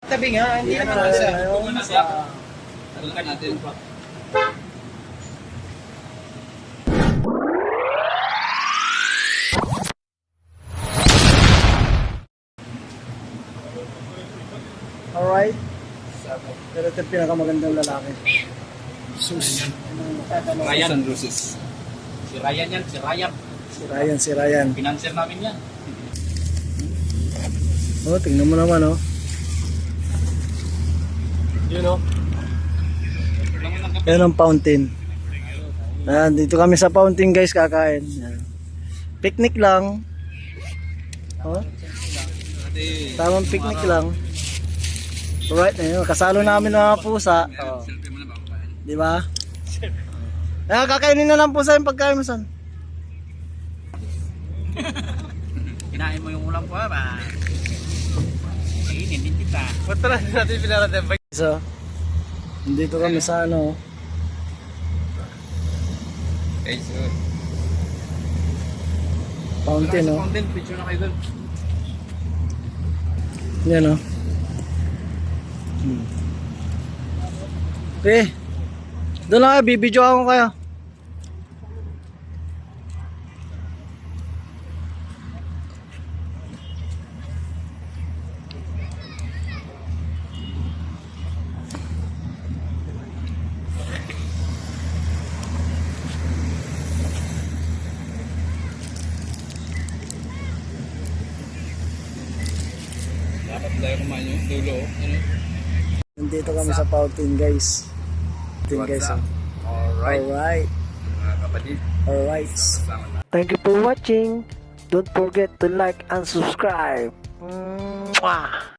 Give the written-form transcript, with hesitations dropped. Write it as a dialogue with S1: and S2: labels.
S1: Tabi nga, hindi naman siya.
S2: Talukan natin.
S3: Alright. Pero ito yung pinakamagandang lalaki.
S1: Sus.
S2: Ryan Roses. Si Ryan yan, si Ryan.
S3: Si Ryan.
S2: Pinanser namin yan.
S3: Oh, tingnan mo naman, oh.
S1: You know?
S3: Yan ang fountain. Ayan, dito kami sa fountain, guys, kakain. Ayan. Picnic lang. Oh, tamang picnic lang. Alright, ayun, kasalo namin ng mga pusa. Oh. Di ba? Ayan, kakainin na lang pusa yung pagkain mo, son.
S2: Kinain mo yung ulam ko ba? Kainin din kita.
S1: Ba't pala natin pinarating ba?
S3: So, nandito kami sa ano.
S2: Okay, so.
S3: Fountain, oh.
S2: Fountain, picture na kayo dun.
S3: Yan, oh. Okay. Doon lang kayo, bibidyo ako kayo.
S2: Dapat tayo kumain yung dulo. Ano?
S3: Nandito kami sa fountain, guys. Fountain, guys, oh.
S2: Alright.
S3: Alright.
S2: Mga kapatid.
S3: Alright.
S2: Kasama na.
S3: Thank you for watching. Don't forget to like and subscribe. Mwah!